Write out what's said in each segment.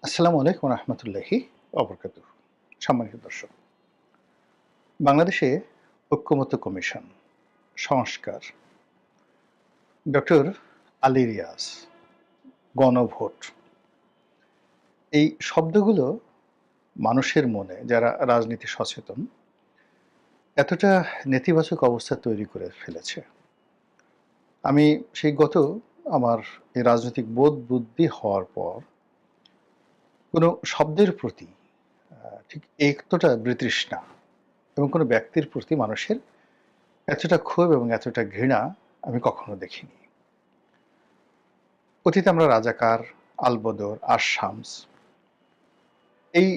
আসসালামু আলাইকুম রহমতুল্লাহি অবরকাতুহ। সম্মানিত দর্শক, বাংলাদেশে ঐক্যমত্য কমিশন, সংস্কার, ডক্টর আলী রিয়াজ, গণভোট, এই শব্দগুলো মানুষের মনে, যারা রাজনীতি সচেতন, এতটা নেতিবাচক অবস্থা তৈরি করে ফেলেছে। আমি সেই আমার এই রাজনৈতিক বোধ বুদ্ধি হওয়ার পর কোনো শব্দের প্রতি ঠিক এতটা বিতৃষ্ণা এবং কোনো ব্যক্তির প্রতি মানুষের এতটা ক্ষোভ এবং এতটা ঘৃণা আমি কখনো দেখিনি। অতীতে আমরা রাজাকার, আলবদর, আশ-শামস, এই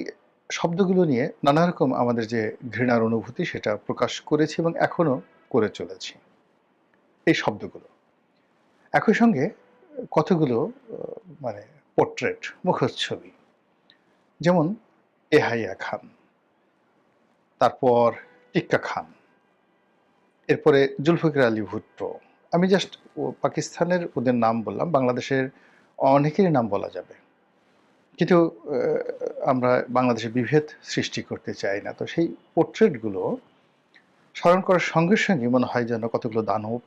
শব্দগুলো নিয়ে নানা রকম আমাদের যে ঘৃণার অনুভূতি সেটা প্রকাশ করেছি এবং এখনো করে চলেছি এই শব্দগুলো। একই সঙ্গে কতগুলো মানে পোর্ট্রেট, মুখচ্ছবি, যেমন এহাইয়া খান, তারপর টিক্কা খান, এরপরে জুলফিকার আলী ভুট্টো। আমি জাস্ট পাকিস্তানের ওদের নাম বললাম, বাংলাদেশের অনেকেরই নাম বলা যাবে, কিন্তু আমরা বাংলাদেশে বিভেদ সৃষ্টি করতে চাই না। তো সেই পোর্ট্রেটগুলো স্মরণ করার সঙ্গে সঙ্গে মনে হয় যেন কতগুলো দানব,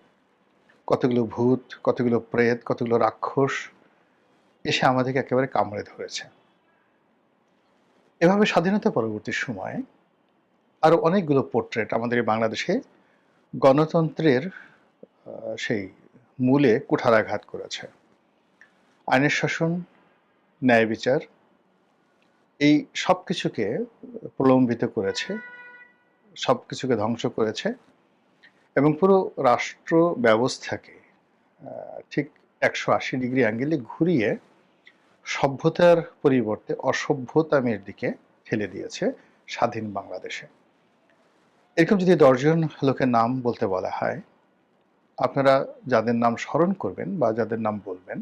কতগুলো ভূত, কতগুলো প্রেত, কতগুলো রাক্ষস এসে আমাদেরকে একেবারে কামড়ে ধরেছে। এভাবে স্বাধীনতা পরবর্তী সময়ে আরও অনেকগুলো পোর্ট্রেট আমাদের এই বাংলাদেশে গণতন্ত্রের সেই মূলে কুঠারাঘাত করেছে। আইনের শাসন, ন্যায় বিচার, এই সব কিছুকে প্রলম্বিত করেছে, সব কিছুকে ধ্বংস করেছে এবং পুরো রাষ্ট্র ব্যবস্থাকে ঠিক 180 ডিগ্রি অ্যাঙ্গেলে ঘুরিয়ে সভ্যতার পরিবর্তে অসভ্যতামের দিকে ঠেলে দিয়েছে স্বাধীন বাংলাদেশে। এরকম যদি 10 জন লোকের নাম বলতে বলা হয়, আপনারা যাদের নাম স্মরণ করবেন বা যাদের নাম বলবেন,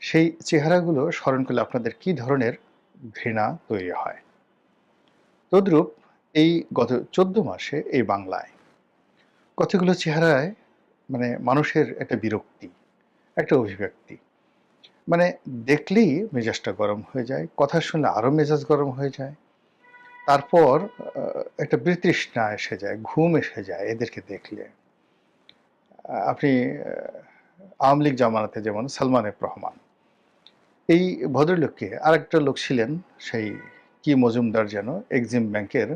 সেই চেহারাগুলো স্মরণ করলে আপনাদের কি ধরনের ঘৃণা তৈরি হয়। তদ্রূপ এই গত 14 মাসে এই বাংলায় কতগুলো চেহারায় মানুষের একটা বিরক্তি, একটা অভিব্যক্তি, দেখলেই মেজাজটা গরম হয়ে যায়, কথা শুনলে আরও মেজাজ গরম হয়ে যায়, তারপর একটা বিতৃষ্ণা এসে যায়, ঘুম এসে যায় এদেরকে দেখলে। আপনি আওয়ামী লীগ জামানাতে যেমন সালমান এফ রহমান, এই ভদ্রলোককে আরেকটা লোক ছিলেন, সেই কি মজুমদার যেন, এক্সিম ব্যাংকের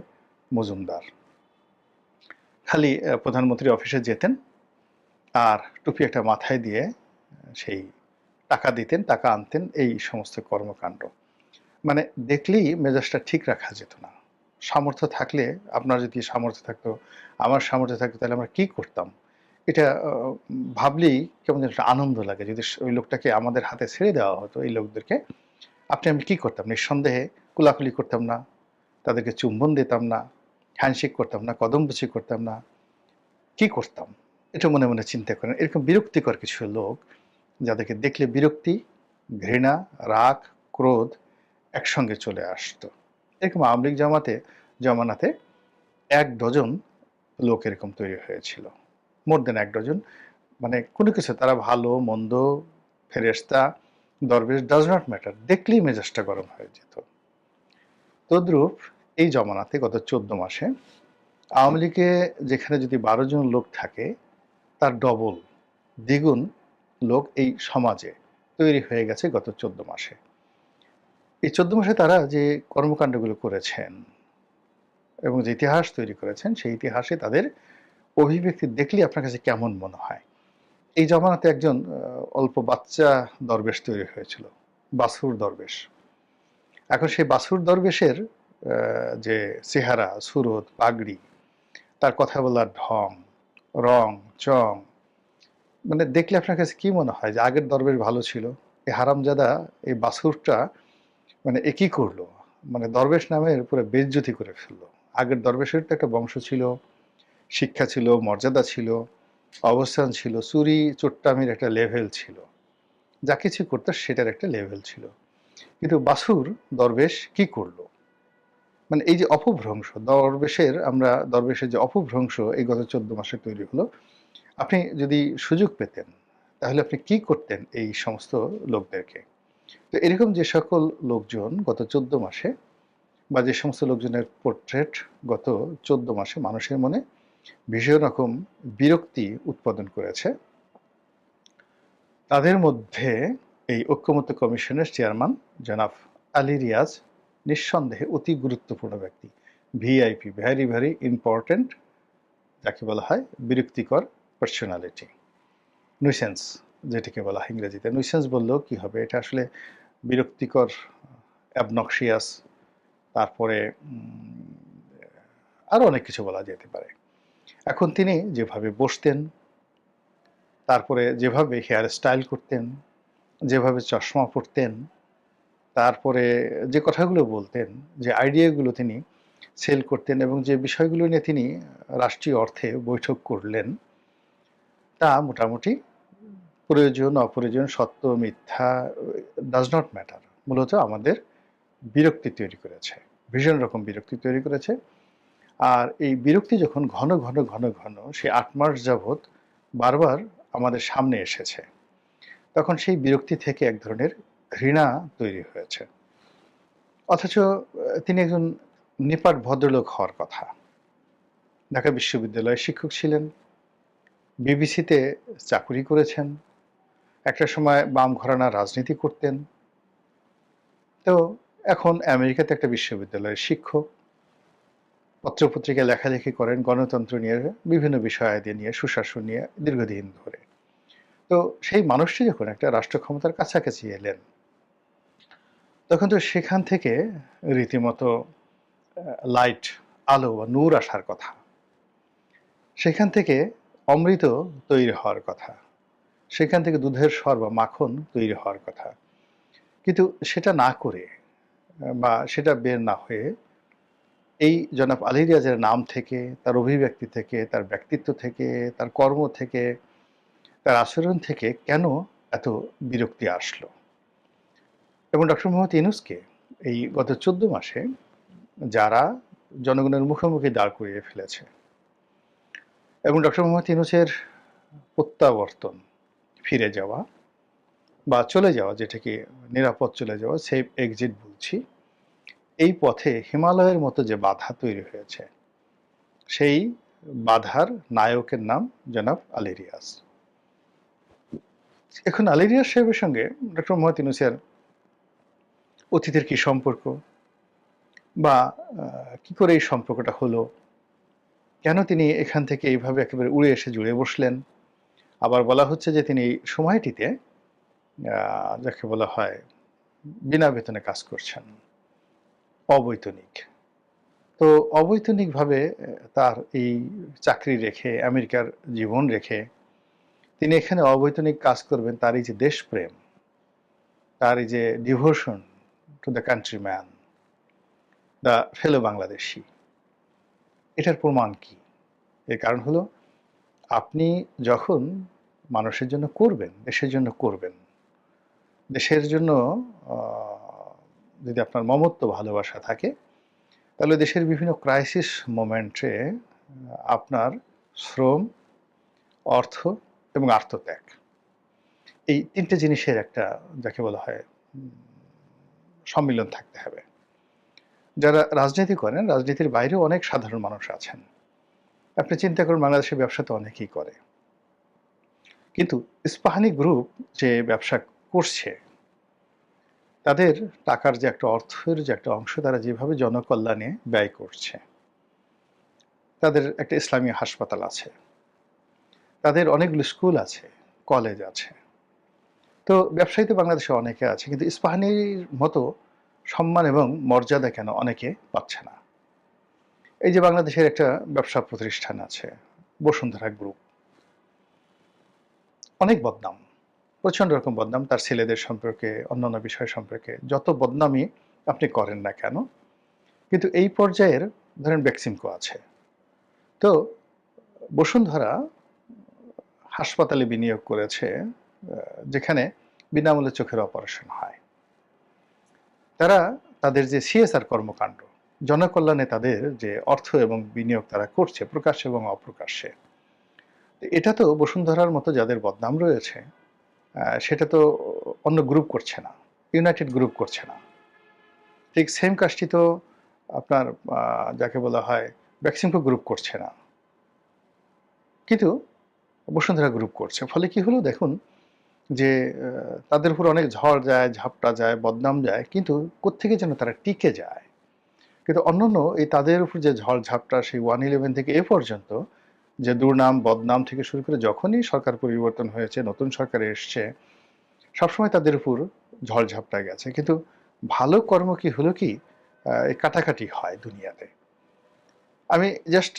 মজুমদার, খালি প্রধানমন্ত্রী অফিসে যেতেন আর টুপি একটা মাথায় দিয়ে সেই টাকা দিতেন, টাকা আনতেন, এই সমস্ত কর্মকাণ্ড। দেখলেই মেজাজটা ঠিক রাখা যেত না। সামর্থ্য থাকলে, আপনার যদি সামর্থ্য থাকতো, আমার সামর্থ্য থাকতো, তাহলে আমরা কি করতাম, এটা ভাবলেই কেমন একটা আনন্দ লাগে। যদি ওই লোকটাকে আমাদের হাতে ছেড়ে দেওয়া হতো, এই লোকদেরকে, আমি কি করতাম? নিঃসন্দেহে কোলাকুলি করতাম না, তাদেরকে চুম্বন দিতাম না, হ্যান্ডশেক করতাম না, কদমবুচি করতাম না, কি করতাম? এটা মনে মনে চিন্তা করেন। এরকম বিরক্তিকর কিছু লোক, যাদেরকে দেখলে বিরক্তি, ঘৃণা, রাগ, ক্রোধ একসঙ্গে চলে আসতো। এরকম আওয়ামী লীগ জমানাতে 1 ডজন লোক এরকম তৈরি হয়েছিল। মোর দেন 1 ডজন। কোনো কিছু, তারা ভালো, মন্দ, ফেরেশতা, দরবেশ, ডাজ নট ম্যাটার, দেখলেই মেজাজটা গরম হয়ে যেত। তদ্রূপ এই জমানাতে গত 14 মাসে আওয়ামী লীগে যেখানে যদি 12 জন লোক থাকে, তার ডবল, দ্বিগুণ লোক এই সমাজে তৈরি হয়ে গেছে গত 14 মাসে। এই 14 মাসে তারা যে কর্মকাণ্ডগুলো করেছেন এবং যে ইতিহাস তৈরি করেছেন, সেই ইতিহাসে তাদের অভিব্যক্তি দেখলে আপনার কাছে কেমন মনে হয়? এই জমানাতে একজন অল্প বাচ্চা দরবেশ তৈরি হয়েছিল, বাছুর দরবেশ। এখন সেই বাছুর দরবেশের যে চেহারা, সুরত, পাগড়ি, তার কথা বলার ঢং, রং, চং, দেখলে আপনার কাছে কি মনে হয় যে আগের দরবেশ ভালো ছিল, এই হারামজাদা এই বাছুরটা এ কি করলো? দরবেশ নামের পুরো বেইজ্জতি করে ফেললো। আগের দরবেশের তো একটা বংশ ছিল, শিক্ষা ছিল, মর্যাদা ছিল, অবস্থান ছিল, চুরি চোট্টামির একটা লেভেল ছিল, যা কিছু করতো সেটার একটা লেভেল ছিল। কিন্তু বাছুর দরবেশ কি করলো? এই যে অপভ্রংশ দরবেশের যে অপভ্রংশ এই গত 14 মাসে তৈরি হলো, আপনি যদি সুযোগ পেতেন তাহলে আপনি কি করতেন এই সমস্ত লোকদেরকে? তো এরকম যে সকল লোকজন গত ১৪ মাসে বা যে সমস্ত লোকজনের পোর্ট্রেট গত ১৪ মাসে মানুষের মনে ভীষণ রকম বিরক্তি উৎপাদন করেছে, তাদের মধ্যে এই ঐক্যমত্য কমিশনের চেয়ারম্যান জনাব আলী রিয়াজ নিঃসন্দেহে অতি গুরুত্বপূর্ণ ব্যক্তি, ভিআইপি, ভেরি ভেরি ইম্পর্ট্যান্ট, যাকে বলা হয় বিরক্তিকর পার্সোনালিটি, নুইসেন্স যেটাকে বলা হয় ইংরেজিতে। নুইসেন্স বললেও কি হবে, এটা আসলে বিরক্তিকর, অ্যাবনক্সিয়াস, তারপরে আরও অনেক কিছু বলা যেতে পারে। এখন তিনি যেভাবে বসতেন, তারপরে যেভাবে হেয়ার স্টাইল করতেন, যেভাবে চশমা পরতেন, তারপরে যে কথাগুলো বলতেন, যে আইডিয়াগুলো তিনি সেল করতেন এবং যে বিষয়গুলো নিয়ে তিনি রাষ্ট্রীয় অর্থে বৈঠক করলেন, তা মোটামুটি প্রয়োজন অপ্রয়োজন, সত্য মিথ্যা ডাজ নট ম্যাটার, মূলত আমাদের বিরক্তি তৈরি করেছে, ভীষণ রকম বিরক্তি তৈরি করেছে। আর এই বিরক্তি যখন ঘন ঘন ঘন ঘন সে ৮ মাস যাবৎ বারবার আমাদের সামনে এসেছে, তখন সেই বিরক্তি থেকে এক ধরনের ঘৃণা তৈরি হয়েছে। অথচ তিনি একজন নিপাট ভদ্রলোক হওয়ার কথা। ঢাকা বিশ্ববিদ্যালয়ে শিক্ষক ছিলেন, বিবিসিতে চাকুরি করেছেন, একটা সময় বাম ঘরানার রাজনীতি করতেন। তো এখন আমেরিকাতে একটা বিশ্ববিদ্যালয়ের শিক্ষক, পত্রপত্রিকায় লেখালেখি করেন গণতন্ত্র নিয়ে, বিভিন্ন বিষয়াদি নিয়ে, সুশাসন নিয়ে দীর্ঘদিন ধরে। তো সেই মানুষটি যখন একটা রাষ্ট্র ক্ষমতার কাছাকাছি এলেন, তখন তো সেখান থেকে রীতিমতো লাইট, আলো বা নূর আসার কথা, সেখান থেকে অমৃত তৈরি হওয়ার কথা, সেখান থেকে দুধের স্বর বা মাখন তৈরি হওয়ার কথা। কিন্তু সেটা না করে বা সেটা বের না হয়ে এই জনাব আলী রিয়াজের নাম থেকে, তার অভিব্যক্তি থেকে, তার ব্যক্তিত্ব থেকে, তার কর্ম থেকে, তার আচরণ থেকে কেন এত বিরক্তি আসলো? এবং ডক্টর মোহাম্মদ ইউনূসকে এই গত ১৪ মাসে যারা জনগণের মুখোমুখি দাঁড় করিয়ে ফেলেছে এবং ডক্টর মোহাম্মদ ইউনূসের প্রত্যাবর্তন, ফিরে যাওয়া বা চলে যাওয়া, যেটাকে নিরাপদ চলে যাওয়া, সেফ এক্সিট বলছি, এই পথে হিমালয়ের মতো যে বাধা তৈরি হয়েছে, সেই বাধার নায়কের নাম জনাব আলী রিয়াজ। এখন আলী রিয়াজ সাহেবের সঙ্গে ডক্টর মোহাম্মদ ইউনূসের অতীতের কি সম্পর্ক, বা কি করে এই সম্পর্কটা হলো, কেন তিনি এখান থেকে এইভাবে একেবারে উড়ে এসে জুড়ে বসলেন? আবার বলা হচ্ছে যে তিনি সময়টিতে যাকে বলা হয় বিনা বেতনে কাজ করছেন, অবৈতনিক। তো অবৈতনিকভাবে তার এই চাকরি রেখে, আমেরিকার জীবন রেখে তিনি এখানে অবৈতনিক কাজ করবেন, তার এই যে দেশপ্রেম, তার এই যে devotion to the country man, the ফেলো বাংলাদেশি, এটার প্রমাণ কি? এর কারণ হলো, আপনি যখন মানুষের জন্য করবেন, দেশের জন্য করবেন, দেশের জন্য যদি আপনার মমত্ব ভালোবাসা থাকে, তাহলে দেশের বিভিন্ন ক্রাইসিস মোমেন্টে আপনার শ্রম, অর্থ এবং আত্মত্যাগ, এই ৩টে জিনিসের একটা, যাকে বলা হয়, সম্মিলন থাকতে হবে। যারা রাজনীতি করেন, রাজনীতির বাইরেও অনেক সাধারণ মানুষ আছেন। আপনি চিন্তা করুন, বাংলাদেশের ব্যবসা তো অনেকেই করে, কিন্তু ইস্পাহানি গ্রুপ যে ব্যবসা করছে, তাদের টাকার যে একটা, অর্থের যে একটা অংশ তারা যেভাবে জনকল্যাণে ব্যয় করছে, তাদের একটা ইসলামী হাসপাতাল আছে, তাদের অনেকগুলো স্কুল আছে, কলেজ আছে। তো ব্যবসায়ী তো বাংলাদেশে অনেকে আছে, কিন্তু ইস্পাহানির মতো সম্মান এবং মর্যাদা কেন অনেকে পাচ্ছে না? এই যে বাংলাদেশের একটা ব্যবসা প্রতিষ্ঠান আছে বসুন্ধরা গ্রুপ, অনেক বদনাম, প্রচণ্ড রকম বদনাম, তার ছেলেদের সম্পর্কে, অন্যান্য বিষয় সম্পর্কে যত বদনামই আপনি করেন না কেন। কিন্তু এই পর্যায়ের ধরেন বেক্সিমকো আছে, তো বসুন্ধরা হাসপাতালে বিনিয়োগ করেছে যেখানে বিনামূল্যে চোখের অপারেশন হয়। তারা তাদের যে সিএসআর কর্মকাণ্ড, জনকল্যাণে তাদের যে অর্থ এবং বিনিয়োগ তারা করছে প্রকাশ্যে এবং অপ্রকাশ্যে, এটা তো বসুন্ধরার মতো যাদের বদনাম রয়েছে সেটা তো অন্য গ্রুপ করছে না, ইউনাইটেড গ্রুপ করছে না। ঠিক সেম কাজটি তো আপনার যাকে বলা হয় বেক্সিমকো গ্রুপ করছে না, কিন্তু বসুন্ধরা গ্রুপ করছে। ফলে কি হলো দেখুন যে তাদের উপর অনেক ঝড় যায়, ঝাপটা যায়, বদনাম যায়, কিন্তু কোত্থেকে যেন তারা টিকে যায়। কিন্তু অন্যান্য এই তাদের উপর যে ঝড় ঝাপটা সেই 111 থেকে এ পর্যন্ত যে দুর্নাম বদনাম থেকে শুরু করে যখনই সরকার পরিবর্তন হয়েছে, নতুন সরকার এসছে, সবসময় তাদের উপর ঝড় ঝাপটা গেছে। কিন্তু ভালো কর্ম কি হলো কি এই কাটাকাটি হয় দুনিয়াতে। আমি জাস্ট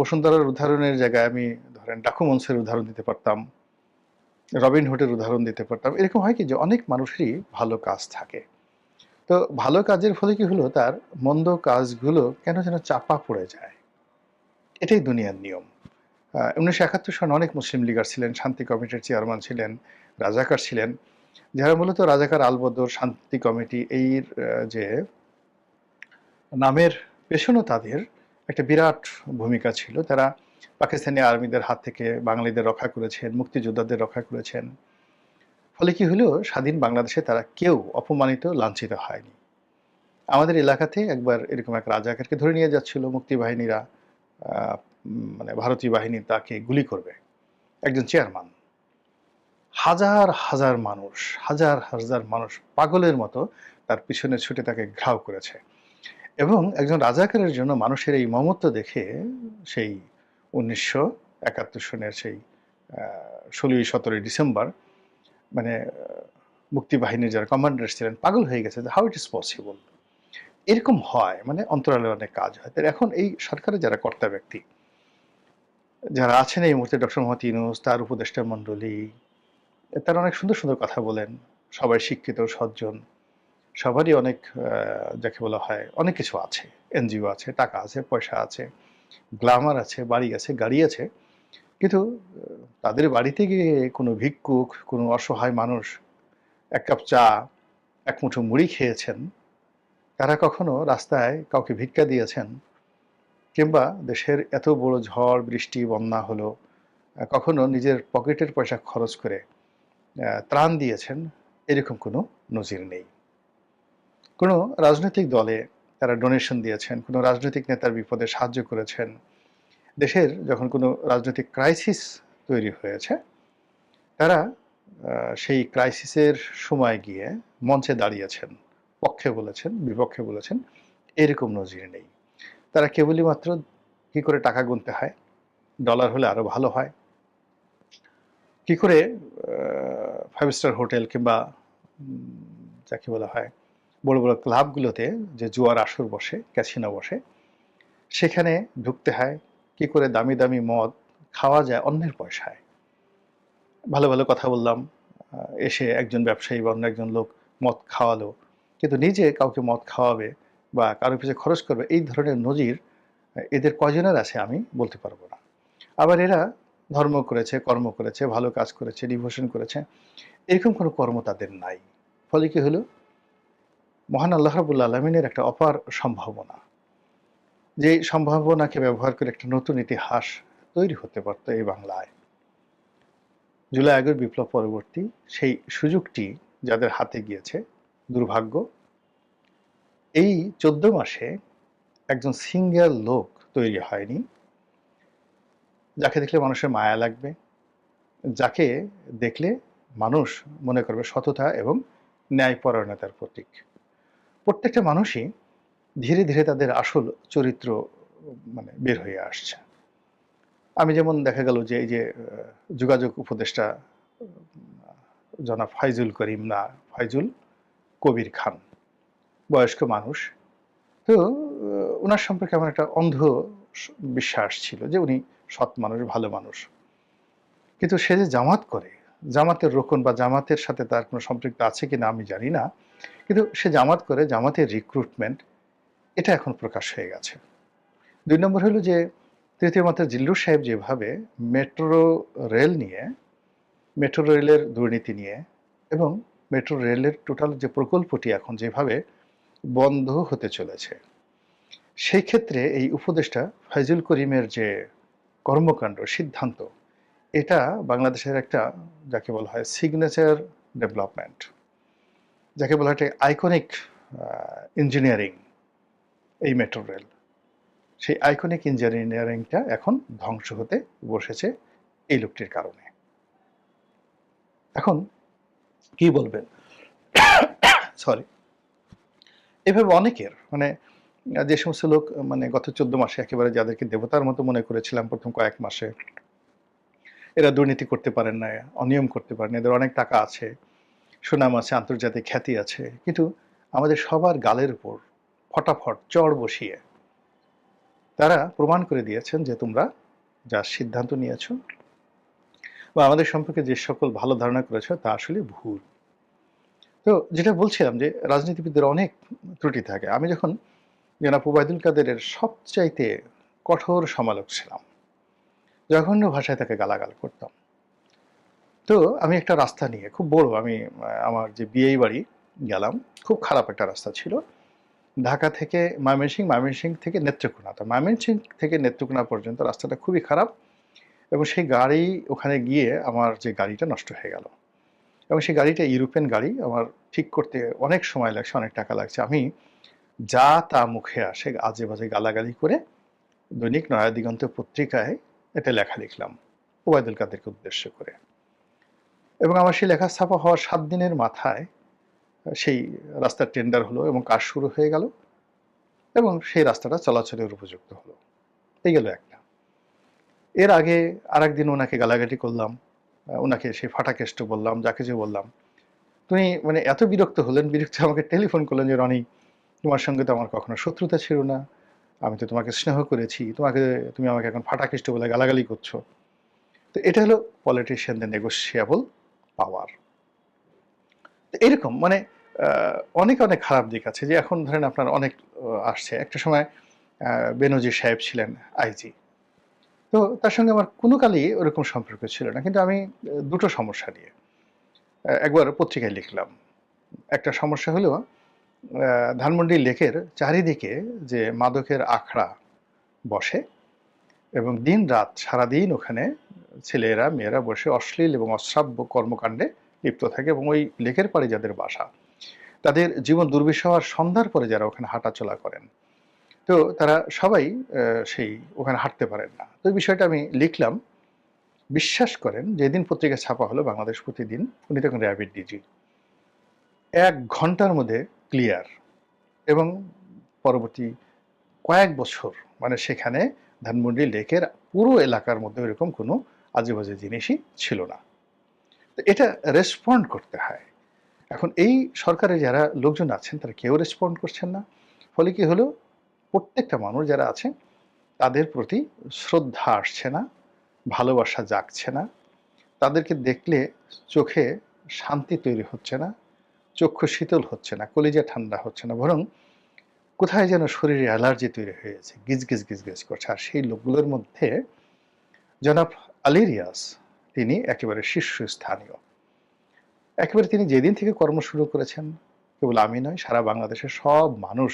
বসুন্ধরার উদাহরণের জায়গায় আমি ধরেন ডকুমেন্টসের উদাহরণ দিতে পারতাম, রবিনহুডের উদাহরণ দিতে পারতাম। এরকম হয় কি যে অনেক মানুষেরই ভালো কাজ থাকে। তো ভালো কাজের ফলে কি হলো তার মন্দ কাজগুলো কেন যেন চাপা পড়ে যায়। এটাই দুনিয়ার নিয়ম। ১৯৭১ সনে অনেক মুসলিম লীগার ছিলেন, শান্তি কমিটির চেয়ারম্যান ছিলেন, রাজাকার ছিলেন। যারা মূলত রাজাকার, আলবদর, শান্তি কমিটি এর যে নামের পেছনেও তাদের একটা বিরাট ভূমিকা ছিল। তারা পাকিস্তানি আর্মিদের হাত থেকে বাঙালিদের রক্ষা করেছেন, মুক্তিযোদ্ধাদের রক্ষা করেছেন। ফলে কি হলো স্বাধীন বাংলাদেশে তারা কেউ অপমানিত, লাঞ্ছিত হয়নি। আমাদের এলাকাতে একবার এরকম এক রাজাকারকে ধরে নিয়ে যাচ্ছিল মুক্তিবাহিনীরা, মানে ভারতীয় বাহিনী তাকে গুলি করবে। একজন চেয়ারম্যান। হাজার হাজার মানুষ, হাজার হাজার মানুষ পাগলের মতো তার পিছনে ছুটে তাকে ঘাও করেছে। এবং একজন রাজাকারের জন্য মানুষের এই মমত্ব দেখে সেই ১৯৭১ সনের সেই ১৬-১৭ ডিসেম্বর মানে মুক্তিবাহিনীর যারা কমান্ডার ছিলেন পাগল হয়ে গেছে যে হাউ ইট ইজ পসিবল। এরকম হয়, মানে অন্তরালে অনেক কাজ হয়। তাই এখন এই সরকারের যারা কর্তা ব্যক্তি যারা আছেন এই মুহূর্তে, ডক্টর মোহাম্মদ ইউনূস, তার উপদেষ্টা মণ্ডলী, তারা অনেক সুন্দর সুন্দর কথা বলেন। সবাই শিক্ষিত, সজ্জন, সবারই অনেক যাকে বলা হয় অনেক কিছু আছে। এনজিও আছে, টাকা আছে, পয়সা আছে, গ্ল্যামার আছে, বাড়ি আছে, গাড়ি আছে। কিন্তু তাদের বাড়িতে গিয়ে কোনো ভিক্ষুক, কোনো অসহায় মানুষ ১ কাপ চা, ১ মুঠো মুড়ি খেয়েছেন, তারা কখনো রাস্তায় কাউকে ভিক্ষা দিয়েছেন? কিংবা দেশের এত বড় ঝড়, বৃষ্টি, বন্যা হলো, কখনো নিজের পকেটের পয়সা খরচ করে ত্রাণ দিয়েছেন? এরকম কোনো নজির নেই। কোনো রাজনৈতিক দলে তারা ডোনেশন দিয়েছেন, কোনো রাজনৈতিক নেতার বিপদে সাহায্য করেছেন। দেশের যখন কোনো রাজনৈতিক ক্রাইসিস তৈরি হয়েছে, তারা সেই ক্রাইসিসের সময় গিয়ে মঞ্চে দাঁড়িয়েছেন, পক্ষে বলেছেন, বিপক্ষে বলেছেন, এরকম নজির নেই। তারা কেবলই মাত্র কী করে টাকা গুনতে হয়, ডলার হলে আরও ভালো হয়, কী করে 5 স্টার হোটেল কিংবা যাকে বলা হয় বড় বড় ক্লাবগুলোতে যে জুয়ার আসর বসে, ক্যাসিনো বসে, সেখানে ঢুকতে হয়, কী করে দামি দামি মদ খাওয়া যায় অন্যের পয়সায়। ভালো ভালো কথা বললাম, এসে একজন ব্যবসায়ী বা অন্য একজন লোক মদ খাওয়ালো, কিন্তু নিজে কাউকে মদ খাওয়াবে বা কারোর পিছনে খরচ করবে এই ধরনের নজির এদের কয়জনের আছে আমি বলতে পারবো না। আবার এরা ধর্ম করেছে, কর্ম করেছে, ভালো কাজ করেছে, ডিভোশন করেছে, এরকম কোনো কর্ম তাদের নাই। ফলে কি হলো, মহান আল্লাহ রাব্বুল আলামিনের একটা অপার সম্ভাবনা, যে সম্ভাবনাকে ব্যবহার করে একটা নতুন ইতিহাস তৈরি হতে পারত এই বাংলায়। জুলাই আগস্ট বিপ্লব পরবর্তী সেই সুযোগটি যাদের হাতে গিয়েছে, দুর্ভাগ্য এই 14 মাসে একজন সিঙ্গেল লোক তৈরি হয়নি যাকে দেখলে মানুষের মায়া লাগবে, যাকে দেখলে মানুষ মনে করবে সততা এবং ন্যায়পরায়ণতার প্রতীক। প্রত্যেকটা মানুষই ধীরে ধীরে তাদের আসল চরিত্র মানে বের হয়ে আসছে। আমি যেমন দেখা গেল যে এই যে যোগাযোগ উপদেষ্টা জনাব ফাইজুল করিম, না ফাইজুল কবির খান, বয়স্ক মানুষ। তো ওনার সম্পর্কে আমার একটা অন্ধ বিশ্বাস ছিল যে উনি সৎ মানুষ, ভালো মানুষ। কিন্তু সে যে জামাত করে, জামাতের রোকন বা জামাতের সাথে তার কোনো সম্পৃক্ত আছে কিনা আমি জানি না, কিন্তু সে জামাত করে, জামাতের রিক্রুটমেন্ট এটা এখন প্রকাশ হয়ে গেছে। ২ নম্বর হলো যে তৃতীয় মাত্রার জিল্লুর সাহেব যেভাবে মেট্রো রেল নিয়ে, মেট্রো রেলের দুর্নীতি নিয়ে এবং মেট্রো রেলের টোটাল যে প্রকল্পটি এখন যেভাবে বন্ধ হতে চলেছে, সেই ক্ষেত্রে এই উপদেষ্টা ফাইজুল করিমের যে কর্মকাণ্ড, সিদ্ধান্ত, এটা বাংলাদেশের একটা যাকে বলা হয় সিগনেচার ডেভেলপমেন্ট। যাকে বলা হয় আইকনিক ইঞ্জিনিয়ারিং, এই মেট্রো রেল, সেই আইকনিক ইঞ্জিনিয়ারিংটা এখন ধ্বংস হতে বসেছে এই লোকটির কারণে। এখন কি বলবেন, সরি, এভাবে অনেকের মানে যে সমস্ত লোক মানে গত 14 মাসে একেবারে যাদেরকে দেবতার মতো মনে করেছিলাম প্রথম কয়েক মাসে, এরা দুর্নীতি করতে পারেন না, অনিয়ম করতে পারেন, এদের অনেক টাকা আছে, সুনাম আছে, আন্তর্জাতিক খ্যাতি আছে, কিন্তু আমাদের সবার গালের উপর ফটাফট চড় বসিয়ে তারা প্রমাণ করে দিয়েছেন যে তোমরা যা সিদ্ধান্ত নিয়েছো বা আমাদের সম্পর্কে যে সকল ভালো ধারণা করেছো তা আসলে ভুল। তো যেটা বলছিলাম যে রাজনীতিবিদদের অনেক ত্রুটি থাকে। আমি যখন জনাব ওবায়দুল কাদেরের সবচাইতে কঠোর সমালোচক ছিলাম, জঘন্য ভাষায় তাকে গালাগাল করতাম। তো আমি একটা রাস্তা নিয়ে খুব বড়, আমি আমার যে বিয়ে বাড়ি গেলাম, খুব খারাপ একটা রাস্তা ছিল, ঢাকা থেকে ময়মনসিংহ, ময়মনসিংহ থেকে নেত্রকোনা, তো ময়মনসিংহ থেকে নেত্রকোনা পর্যন্ত রাস্তাটা খুবই খারাপ, এবং সেই গাড়ি ওখানে গিয়ে আমার যে গাড়িটা নষ্ট হয়ে গেল, এবং সেই গাড়িটা ইউরোপিয়ান গাড়ি, আমার ঠিক করতে অনেক সময় লাগছে, অনেক টাকা লাগছে। আমি যা তা মুখে আসে আজে বাজে গালাগালি করে দৈনিক নয়া দিগন্ত পত্রিকায় এটা লেখা লিখলাম ওবায়দুল কাদেরকে উদ্দেশ্য করে, এবং আমার সেই লেখা ছাপা হওয়ার 7 দিনের মাথায় সেই রাস্তার টেন্ডার হলো এবং কাজ শুরু হয়ে গেল, এবং সেই রাস্তাটা চলাচলের উপযুক্ত হলো। এই গেল একটা। এর আগে আরেকদিন ওনাকে গালাগালি করলাম, ওনাকে সেই ফাটা কেষ্ট বললাম, যা কিছু বললাম। তিনি মানে এত বিরক্ত হলেন, বিরক্ত আমাকে টেলিফোন করলেন যে রনি, তোমার সঙ্গে তো আমার কখনো শত্রুতা ছিল না, আমি তো তোমাকে স্নেহ করেছি, তুমি আমাকে এখন ফাটা কেষ্ট বলে গালাগালি করছো। তো এটা হলো পলিটিশিয়ানদের নেগোশিয়েবল পাওয়ার। এরকম মানে অনেক অনেক খারাপ দিক আছে, যে এখন ধরেন আপনার অনেক আসছে। একটা সময় বেনজির সাহেব ছিলেন আইজি, তো তার সঙ্গে আমার কোনো কালই ওরকম সম্পর্ক ছিল না, কিন্তু আমি দুটো সমস্যা নিয়ে একবার পত্রিকায় লিখলাম। একটা সমস্যা হলো ধানমন্ডি লেকের চারিদিকে যে মাদকের আখড়া বসে, এবং দিন রাত সারাদিন ওখানে ছেলেরা মেয়েরা বসে অশ্লীল এবং অশ্রাব্য কর্মকাণ্ডে লিপ্ত থাকে, এবং ওই লেকের পাড়ে যাদের বাসা তাদের জীবন দুর্বিষহ। সন্ধ্যার পরে যারা ওখানে হাঁটাচলা করেন, তো তারা সবাই সেই ওখানে হাঁটতে পারেন না। তো এই বিষয়টা আমি লিখলাম। বিশ্বাস করেন, যেদিন পত্রিকা ছাপা হলো বাংলাদেশ প্রতিদিন, উনি তখন র্যাবিড ডিজি, 1 ঘন্টার মধ্যে ক্লিয়ার, এবং পরবর্তী কয়েক বছর মানে সেখানে ধানমন্ডি লেকের পুরো এলাকার মধ্যে এরকম কোনো আজেবাজে জিনিসই ছিল না। তো এটা রেসপন্ড করতে হয়। এখন এই সরকারে যারা লোকজন আছেন তারা কেউ রেসপন্ড করছেন না। ফলে কি হলো, প্রত্যেকটা মানুষ যারা আছে তাদের প্রতি শ্রদ্ধা আসছে না, ভালোবাসা জাগছে না, তাদেরকে দেখলে চোখে শান্তি তৈরি হচ্ছে না, চক্ষু শীতল হচ্ছে না, কলিজা ঠান্ডা হচ্ছে না, বরং কোথায় যেন শরীরে অ্যালার্জি তৈরি হয়েছে, গিজগিজ গিজগিজ করছে। আর সেই লোকগুলোর মধ্যে জনাব আলী রিয়াজ, তিনি একেবারে শীর্ষস্থানীয়। একেবারে তিনি যেদিন থেকে কর্ম শুরু করেছেন, কেবল আমি নয়, সারা বাংলাদেশের সব মানুষ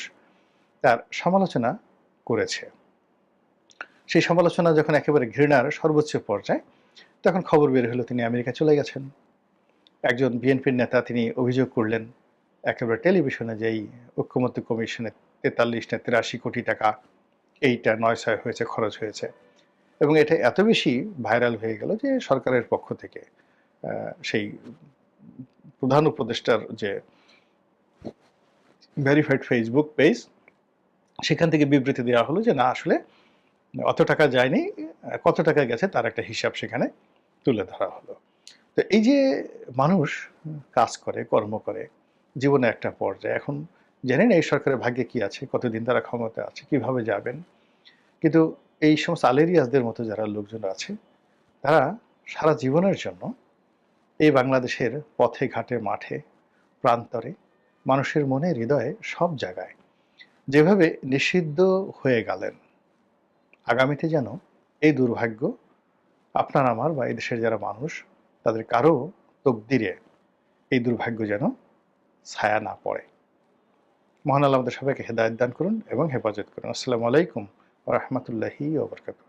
তার সমালোচনা করেছে। সেই সমালোচনা যখন একেবারে ঘৃণার সর্বোচ্চ পর্যায়ে, তখন খবর বের হলো তিনি আমেরিকা চলে গেছেন। একজন বিএনপির নেতা তিনি অভিযোগ করলেন একেবারে টেলিভিশনে যে এই ঐক্যমত্য কমিশনে 43 না 83 কোটি টাকা এইটা 9-6 হয়েছে, খরচ হয়েছে, এবং এটা এত বেশি ভাইরাল হয়ে গেল যে সরকারের পক্ষ থেকে সেই প্রধান উপদেষ্টার যে ভেরিফাইড ফেসবুক পেজ, সেখান থেকে বিবৃতি দেওয়া হলো যে না, আসলে অত টাকা যায়নি, কত টাকা গেছে তার একটা হিসাব সেখানে তুলে ধরা হলো। তো এই যে মানুষ কাজ করে, কর্ম করে, জীবনে একটা পর্যায়ে, এখন জানেন এই সরকারের ভাগ্যে কি আছে, কতদিন তারা ক্ষমতা আছে, কিভাবে যাবেন, কিন্তু এই সমস্ত আলেরিয়াসদের মতো যারা লোকজন আছে, তারা সারা জীবনের জন্য এই বাংলাদেশের পথে ঘাটে মাঠে প্রান্তরে মানুষের মনে হৃদয়ে সব জায়গায় যেভাবে নিষিদ্ধ হয়ে গেলেন, আগামীতে যেন এই দুর্ভাগ্য আপনার আমার বা এই দেশের যারা মানুষ তাদের কারো তকদিরে এই দুর্ভাগ্য যেন ছায়া না পড়ে। মহান আল্লাহ আমাদের সবাইকে হেদায়েত দান করুন এবং হেফাজত করুন। আসসালামু আলাইকুম ওয়া রাহমাতুল্লাহি ওয়া বারাকাতুহু।